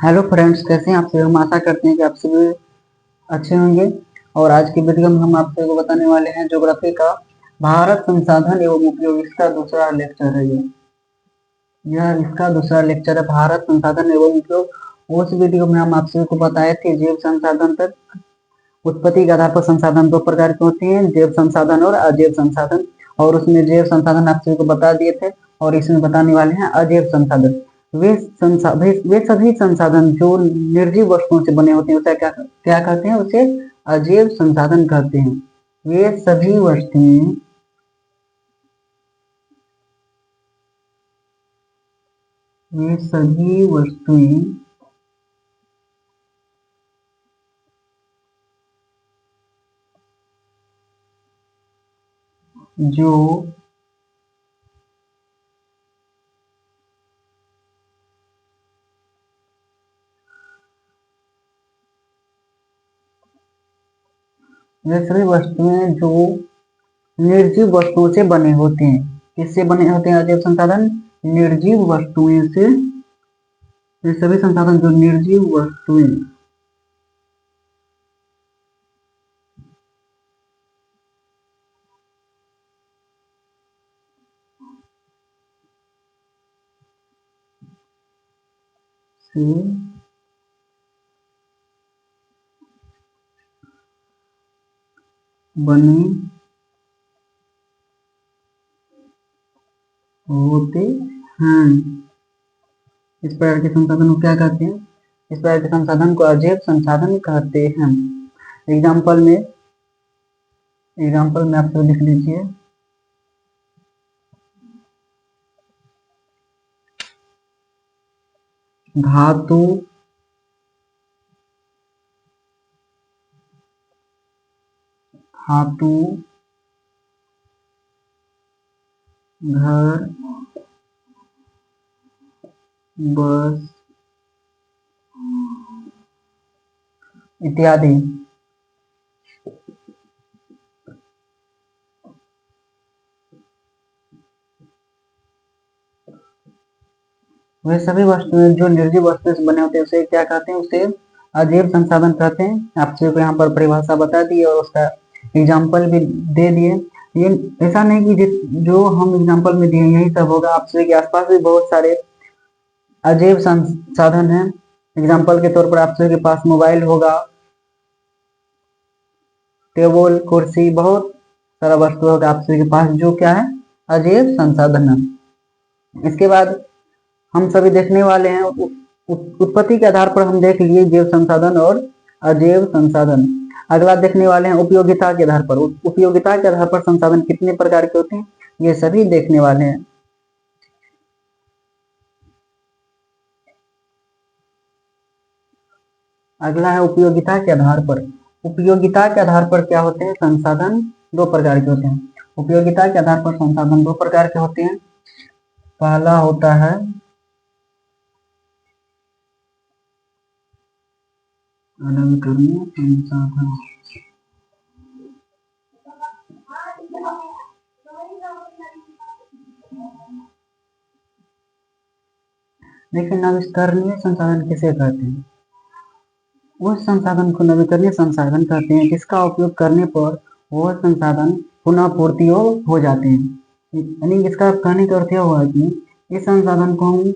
Hello friends, कैसे हैं आप सभी। हम आशा करते हैं कि आप सभी अच्छे होंगे। और आज की वीडियो में हम आप सभी को बताने वाले हैं ज्योग्राफी का भारत संसाधन एवं उपयोग। इसका दूसरा लेक्चर है यह इसका दूसरा लेक्चर है भारत संसाधन एवं उपयोग। उस वीडियो में हम आप सभी को बताए थे जैव संसाधन तक उत्पत्ति के आधार पर संसाधन दो प्रकार के होते हैं, जैव संसाधन और अजैव संसाधन। और उसमें जैव संसाधन आप सभी को बता दिए थे और इसमें बताने वाले हैं अजैव संसाधन। वे सभी संसाधन जो निर्जीव वस्तुओं से बने होते हैं उसे क्या क्या कहते हैं, उसे अजैव संसाधन कहते हैं। वे सभी वस्तुएं वे सभी वस्तुएं जो वे सभी वस्तुएं जो निर्जीव वस्तुओं से बने होते हैं। किससे बने होते हैं अजैव संसाधन? निर्जीव वस्तुएं से। ये सभी संसाधन जो निर्जीव वस्तुएं से बने होते हैं, इस प्रकार के संसाधन को क्या कहते हैं? इस प्रकार के संसाधन को अजैव संसाधन कहते हैं। एग्जाम्पल में आप सब लिख लीजिए। धातु, धातु, घर, बस इत्यादि। वे सभी वस्तुएं जो निर्जीव वस्तुओं से बने होते हैं उसे क्या कहते हैं? उसे अजैव संसाधन कहते हैं। आप सभी को यहाँ पर परिभाषा बता दी और उसका एग्जाम्पल भी दे दिए। ये ऐसा नहीं कि जो हम एग्जाम्पल में दिए यही सब होगा। आप सभी के आसपास भी बहुत सारे अजैव संसाधन हैं। एग्जाम्पल के तौर पर आप सभी के पास मोबाइल होगा, टेबल, कुर्सी, बहुत सारा वस्तु होगा आप सभी के पास जो क्या है, अजैव संसाधन है। इसके बाद हम सभी देखने वाले हैं उत्पत्ति के आधार पर हम देख लिए जैव संसाधन और अजैव संसाधन। अगला देखने वाले हैं उपयोगिता के आधार पर। उपयोगिता के आधार पर संसाधन कितने प्रकार के होते हैं, ये सभी देखने वाले हैं। अगला है उपयोगिता के आधार पर। उपयोगिता के आधार पर क्या होते हैं? संसाधन दो प्रकार के होते हैं। उपयोगिता के आधार पर संसाधन दो प्रकार के होते हैं। पहला होता है अनवीकरणीय संसाधन। देखिए, नवीकरणीय संसाधन किसे कहते हैं? उस संसाधन को नवीकरणीय संसाधन कहते हैं जिसका उपयोग करने पर वह संसाधन पुनः पूर्ति हो जाते हैं। यानी इसका कहने का अर्थ यह हुआ कि इस संसाधन को हम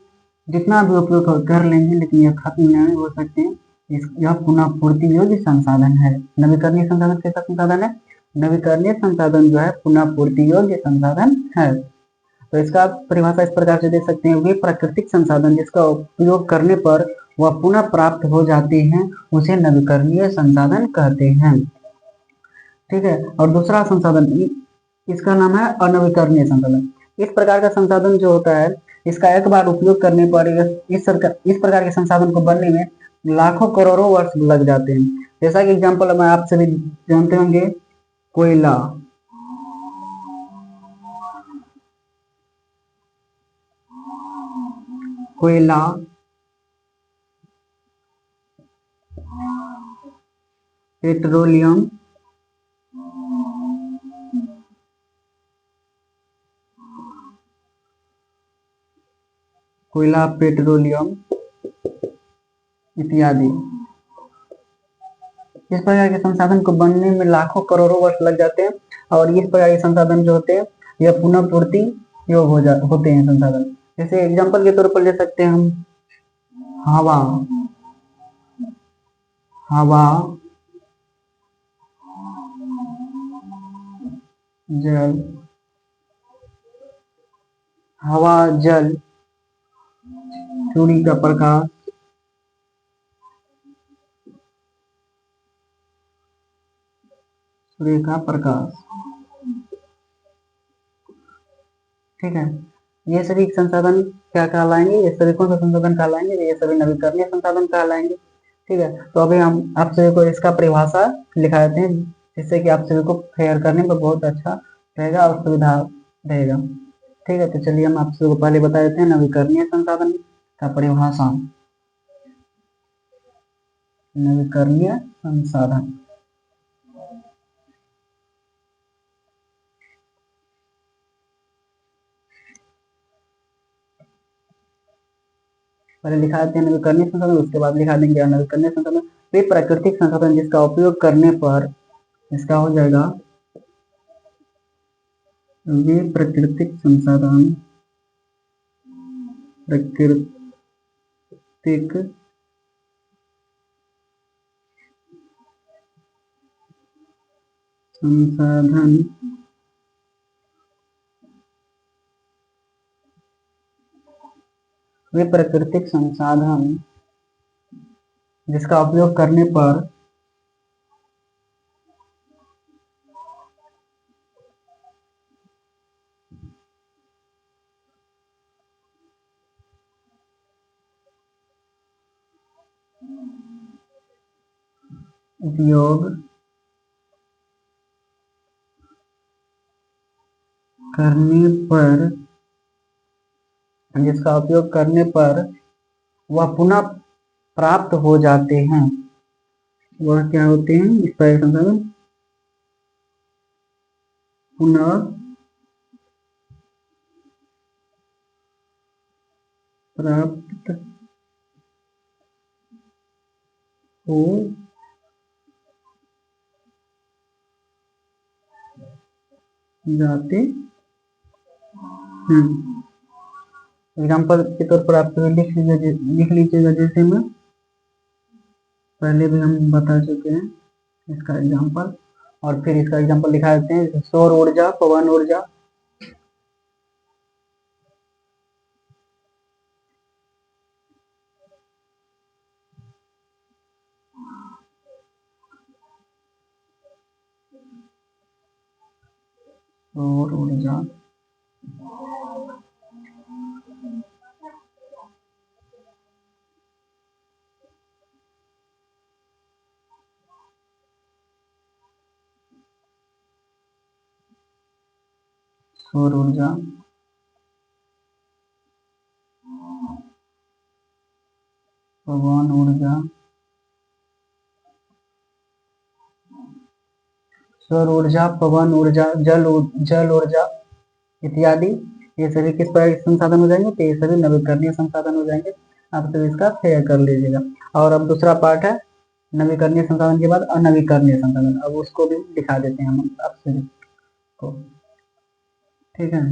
जितना भी उपयोग कर लेंगे लेकिन यह खत्म नहीं हो सकते। यह पुनः पूर्ति योग्य संसाधन है। नवीकरणीय संसाधन कैसा संसाधन है? नवीकरणीय संसाधन जो है पुनः पूर्ति योग्य संसाधन है। तो इसका परिभाषा इस प्रकार से दे सकते हैं, वे प्राकृतिक संसाधन जिसका उपयोग करने पर वह पुनः प्राप्त हो जाते हैं उसे नवीकरणीय संसाधन कहते हैं। ठीक है। और दूसरा संसाधन इसका नाम है अनवीकरणीय संसाधन। इस प्रकार का संसाधन जो होता है इसका एक बार उपयोग करने पर इस प्रकार के संसाधन को बनने में लाखों करोड़ों वर्ष लग जाते हैं। जैसा कि एग्जाम्पल मैं आप सभी जानते होंगे, कोयला। कोयला, पेट्रोलियम, कोयला, पेट्रोलियम, इत्यादि। इस प्रकार के संसाधन को बनने में लाखों करोड़ों वर्ष लग जाते हैं और इस प्रकार के संसाधन जो होते हैं यह पुनः पूर्ति योग होते हैं संसाधन। जैसे एग्जांपल के तौर पर ले सकते हैं हम हवा, हवा, जल, हवा, जल, सूर्य का प्रकाश, सूर्य का प्रकाश, ठीक है। ये सभी संसाधन क्या कहलाएंगे? ये सभी कौन सा संसाधन कहलाएंगे? ये सभी नवीकरणीय संसाधन कहलाएंगे, ठीक है। तो अभी हम आप सभी को इसका परिभाषा लिखा देते हैं जिससे कि आप सभी को फेयर करने में बहुत अच्छा रहेगा और सुविधा रहेगा, ठीक है। तो चलिए हम आप सभी को पहले बता देते हैं नवीकरणीय संसाधन का परिभाषा। नवीकरणीय संसाधन पहले लिखा देते हैं नवीकरणीय संसाधन, उसके बाद लिखा देंगे अनवीकरणीय संसाधन। वे प्राकृतिक संसाधन जिसका उपयोग करने पर इसका हो जाएगा वे प्राकृतिक संसाधन, प्राकृतिक संसाधन वे प्राकृतिक संसाधन जिसका उपयोग करने पर उपयोग करने पर जिसका उपयोग करने पर वह पुनः प्राप्त हो जाते हैं। वह क्या होते हैं? इस तरह संसाधन पुनः प्राप्त हो जाते हैं। एग्जाम्पल के तौर पर आप लिख लीजिएगा जैसे मैं पहले भी हम बता चुके हैं इसका एग्जाम्पल, और फिर इसका एग्जाम्पल दिखा देते हैं। सौर ऊर्जा, पवन ऊर्जा, सौर ऊर्जा, सौर ऊर्जा, पवन ऊर्जा, सौर ऊर्जा, पवन ऊर्जा, जल ऊर्जा इत्यादि। ये सभी किस प्रकार के संसाधन हो जाएंगे? तो ये सभी नवीकरणीय संसाधन हो जाएंगे। आप सभी इसका शेयर कर लीजिएगा। और अब दूसरा पार्ट है नवीकरणीय संसाधन के बाद अनवीकरणीय संसाधन। अब उसको भी दिखा देते हैं हम आप सभी को, ठीक है।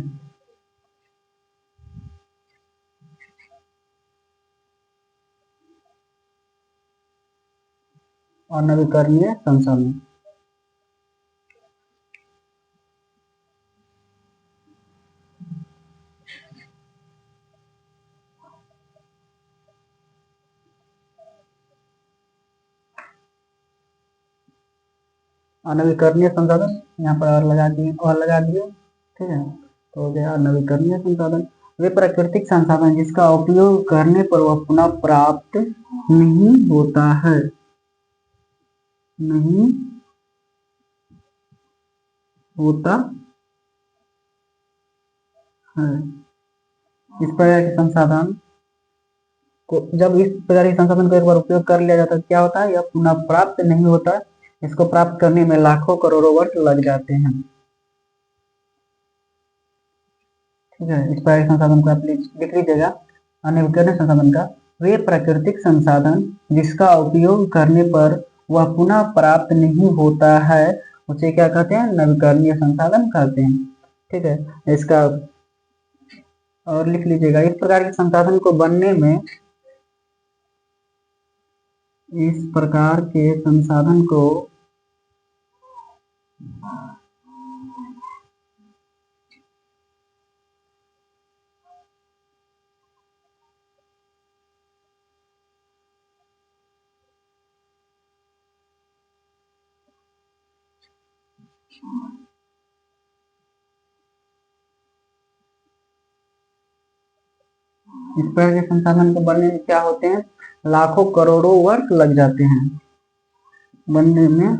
अनवीकरणीय संसाधन अनवीकरणीय संसाधन यहाँ पर और लगा दिए, ठीक है। तो हो गया नवीकरणीय संसाधन। वे प्राकृतिक संसाधन जिसका उपयोग करने पर वह पुनः प्राप्त नहीं होता है, नहीं होता है। इस प्रकार के संसाधन को जब इस प्रकार के संसाधन को एक बार उपयोग कर लिया जाता है क्या होता है? यह पुनः प्राप्त नहीं होता। इसको प्राप्त करने में लाखों करोड़ों वर्ष लग जाते हैं, ठीक है। इस प्रकार के संसाधन को आप लिख लीजिएगा। अनवीकरणीय संसाधन का वे प्राकृतिक संसाधन जिसका उपयोग करने पर वह पुनः प्राप्त नहीं होता है उसे क्या कहते हैं? नवीकरणीय संसाधन कहते हैं। ठीक है, इसका और लिख लीजिएगा। इस प्रकार के संसाधन को बनने में इस प्रकार के संसाधन को इस प्रकार के संसाधन को बनने में क्या होते हैं? लाखों करोड़ों वर्ष लग जाते हैं बनने में।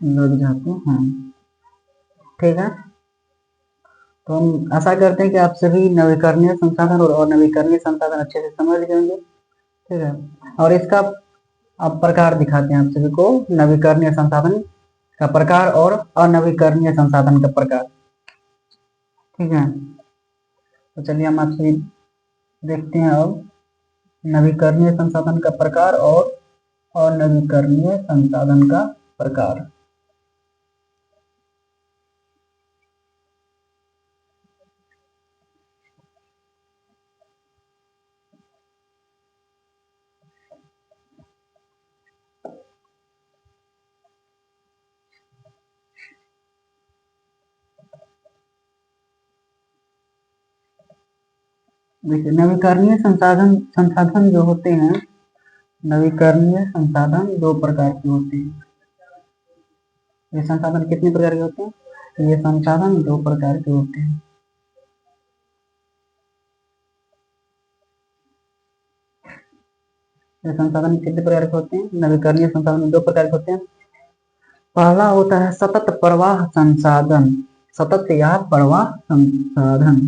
लग जाते हैं। ठीक है, तो हम आशा करते हैं कि आप सभी नवीकरणीय संसाधन और अनवीकरणीय संसाधन अच्छे से समझ लेंगे। ठीक है, और इसका अब प्रकार दिखाते हैं आप सभी को, नवीकरणीय संसाधन का प्रकार और अनवीकरणीय संसाधन का प्रकार। ठीक है, तो चलिए हम आपसे देखते हैं अब नवीकरणीय संसाधन का प्रकार और अनवीकरणीय संसाधन का प्रकार। देखिए, नवीकरणीय संसाधन संसाधन जो होते हैं, नवीकरणीय संसाधन दो प्रकार के होते हैं। ये संसाधन कितने प्रकार के होते हैं? ये संसाधन दो प्रकार के होते हैं। ये संसाधन कितने प्रकार के होते हैं? नवीकरणीय संसाधन दो प्रकार के होते हैं। पहला होता है सतत प्रवाह संसाधन, सतत या प्रवाह संसाधन।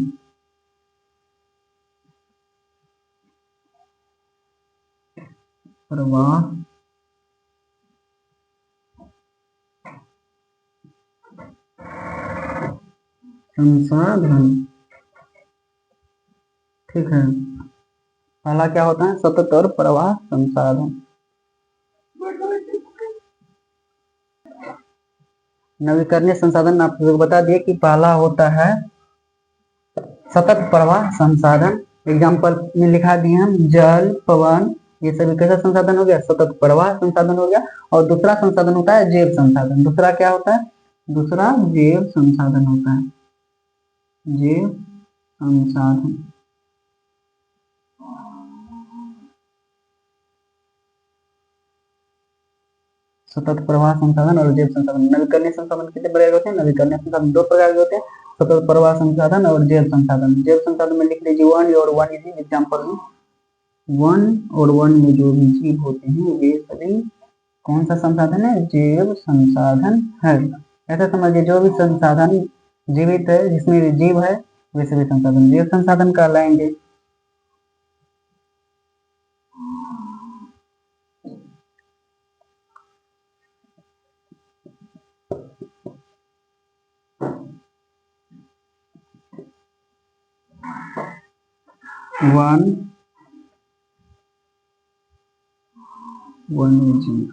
प्रवाह संसाधन। ठीक है, पहला क्या होता है? सतत और प्रवाह संसाधन। नवीकरणीय संसाधन आप लोग बता दिए कि पहला होता है सतत प्रवाह संसाधन। एग्जाम्पल में लिखा दिए हम, जल, पवन, ये सभी कैसा संसाधन हो गया? सतत प्रवाह संसाधन हो गया। और दूसरा संसाधन होता है जैव संसाधन। दूसरा क्या होता है? दूसरा जैव संसाधन होता है, जैव संसाधन। सतत प्रवाह संसाधन और जैव संसाधन। नवीकरणीय संसाधन कितने प्रकार के होते हैं? नवीकरणीय संसाधन दो प्रकार के होते हैं, सतत प्रवाह संसाधन और जैव संसाधन। जैव संसाधन में लिख लीजिए वन और वन इजी एग्जाम्पल में। वन और वन में जो भी जीव होते हैं वे सभी कौन सा संसाधन है? जैव संसाधन है। ऐसा समझिए, जो भी संसाधन जीवित है, जिसमें जीव है, वे सभी संसाधन जैव संसाधन कहलाएंगे। वन वन्य जीव,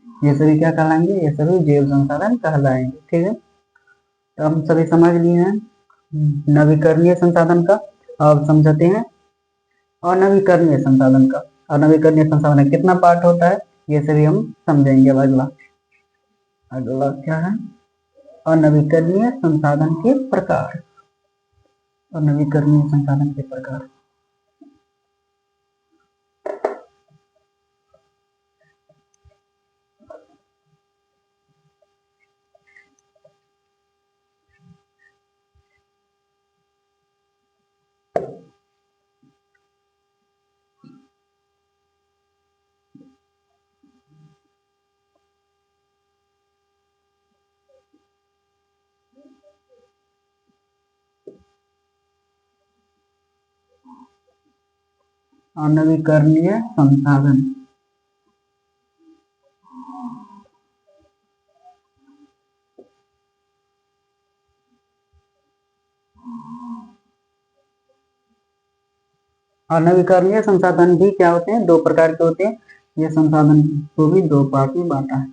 ये सभी क्या कहलाएंगे? ये सभी जैव संसाधन कहलाएंगे। ठीक है, तो हम सभी समझ लिए हैं नवीकरणीय संसाधन का। अब समझते हैं अनवीकरणीय संसाधन का। अनवीकरणीय संसाधन में कितना पार्ट होता है, ये सभी हम समझेंगे। अब अगला अगला क्या है? अनवीकरणीय संसाधन के प्रकार। अनवीकरणीय संसाधन के प्रकार। अनवीकरणीय संसाधन। अनवीकरणीय संसाधन भी क्या होते हैं, दो प्रकार के होते हैं। ये संसाधन को भी दो पार्ट में बांटा है।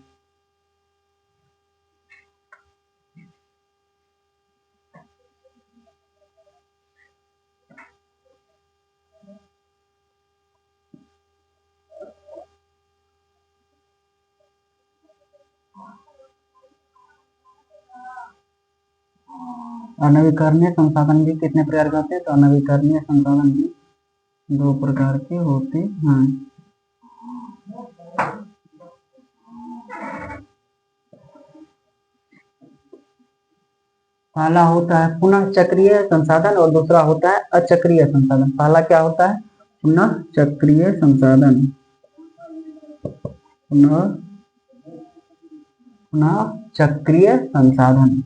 अनवीकरणीय संसाधन भी कितने प्रकार के होते हैं, तो अनवीकरणीय संसाधन भी दो प्रकार के होते हैं। पहला होता है पुनः चक्रीय संसाधन और दूसरा होता है अचक्रीय संसाधन। पहला क्या होता है, पुनः चक्रीय संसाधन, पुनः चक्रीय संसाधन।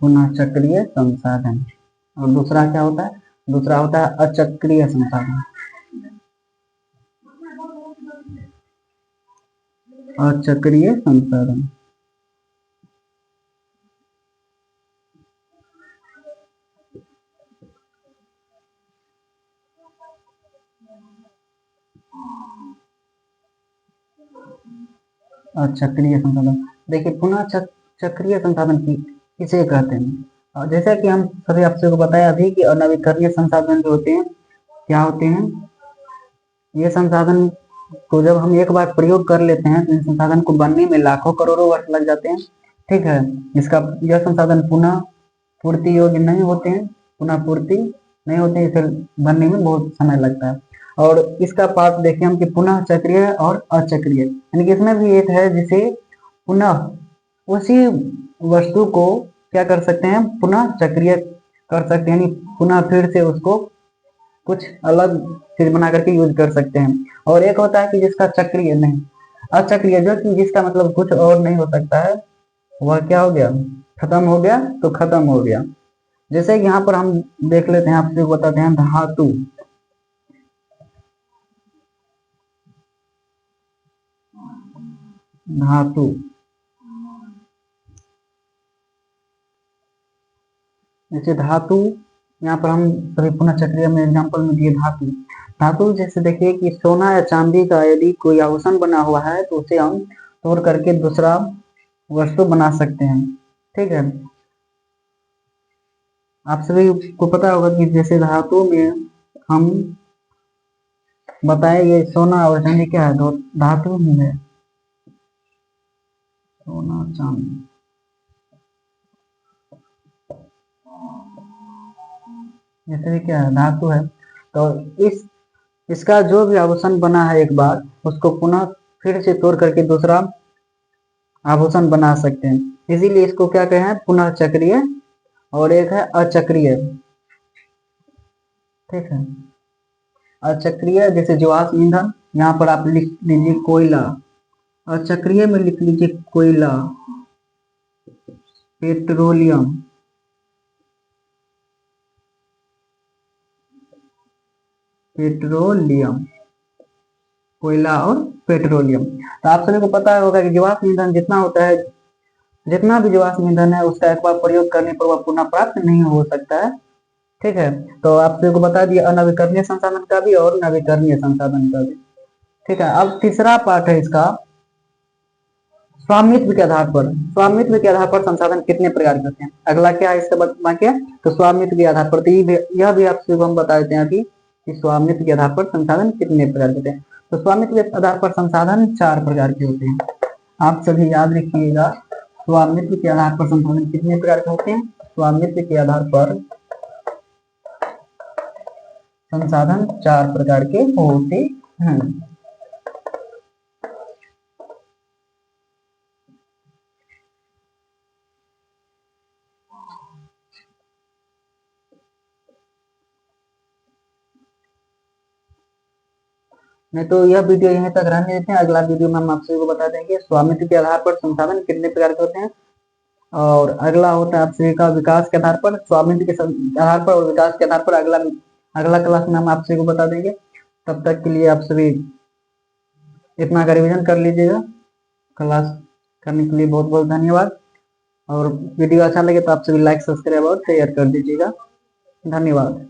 पुनः चक्रीय संसाधन। और दूसरा क्या होता है, दूसरा होता है अचक्रीय संसाधन। अचक्रीय संसाधन। चक्रीय संसाधन, देखिए पुनः चक्रीय संसाधन की किसे कहते हैं। और जैसा कि हम सभी आपसे को बताया अभी कि अनवीकरणीय संसाधन जो होते हैं क्या होते हैं, ये संसाधन को जब हम एक बार प्रयोग कर लेते हैं तो इन संसाधन को बनने में लाखों करोड़ों वर्ष लग जाते हैं। ठीक है, इसका यह संसाधन पुनः पूर्ति योग्य नहीं होते हैं, पुनः पूर्ति नहीं होते हैं, फिर बनने में बहुत समय लगता है। और इसका पार्ट देखिए हम कि पुनः चक्रीय और अचक्रीय, यानी कि इसमें भी एक है जिसे पुनः उसी वस्तु को क्या कर सकते हैं, पुनः चक्रीय कर सकते हैं, यानी पुनः फिर से उसको कुछ अलग चीज बना करके यूज कर सकते हैं। और एक होता है कि जिसका चक्रीय नहीं, अचक्रीय, जो कि जिसका मतलब कुछ और नहीं हो सकता है, वह क्या हो गया, खत्म हो गया तो खत्म हो गया। जैसे कि यहाँ पर हम देख लेते हैं, आपसे बताते हैं धातु। धातु, जैसे धातु, यहाँ पर हम सभी पुनः चक्रीय में एग्जाम्पल में दिए धातु। धातु जैसे देखिए कि सोना या चांदी का यदि कोई आभूषण बना हुआ है तो उसे हम तोड़ करके दूसरा वस्तु बना सकते हैं। ठीक है, आप सभी को पता होगा कि जैसे धातु में हम बताए ये सोना और चांदी क्या है, तो धातु ही है, सोना चांदी। जैसे क्या है, धातु है, तो इसका जो भी आभूषण बना है एक बार, उसको पुनः फिर से तोड़ करके दूसरा आभूषण बना सकते हैं। इसीलिए इसको क्या कहें हैं, पुनः चक्रीय, और एक है अचक्रीय। ठीक है, अचक्रीय जैसे जीवाश्म ईंधन, यहाँ पर आप लिख लीजिए कोयला, अचक्रीय में लिख लीजिए कोयला, पेट्रोलियम, पेट्रोलियम, कोयला और पेट्रोलियम। तो आप सभी को पता होगा कि जीवाश्म ईंधन जितना होता है, जितना भी जीवाश्म ईंधन है उसका एक बार प्रयोग करने पर वह पुनः प्राप्त नहीं हो सकता है। ठीक है, तो आप सभी को बता दिया अनवीकरणीय संसाधन का भी और नवीकरणीय संसाधन का भी। ठीक है, अब तीसरा पार्ट है इसका, स्वामित्व के आधार पर। स्वामित्व के आधार पर संसाधन कितने प्रकार के होते हैं, अगला क्या है इसका वाक्य, तो स्वामित्व के आधार पर। तो यह भी आप सभी को हम बता देते हैं अभी कि स्वामित्व के आधार पर संसाधन कितने प्रकार के होते हैं। तो स्वामित्व के आधार पर संसाधन 4 प्रकार के होते हैं। आप सभी याद रखिएगा, स्वामित्व के आधार पर संसाधन कितने प्रकार के होते हैं, स्वामित्व के आधार पर संसाधन 4 प्रकार के होते हैं। नहीं तो यह वीडियो यहीं तक रहने देते हैं, अगला वीडियो में हम आप सभी को बता देंगे स्वामित्व के आधार पर संसाधन कितने प्रकार के होते हैं। और अगला होता है आप सभी का विकास के आधार पर, स्वामित्व के आधार पर और विकास के आधार पर अगला अगला क्लास में हम आप सभी को बता देंगे। तब तक के लिए आप सभी इतना का रिविजन कर लीजिएगा। क्लास करने के लिए बहुत बहुत धन्यवाद। और वीडियो अच्छा लगे तो आप सभी लाइक, सब्सक्राइब और शेयर कर दीजिएगा। धन्यवाद।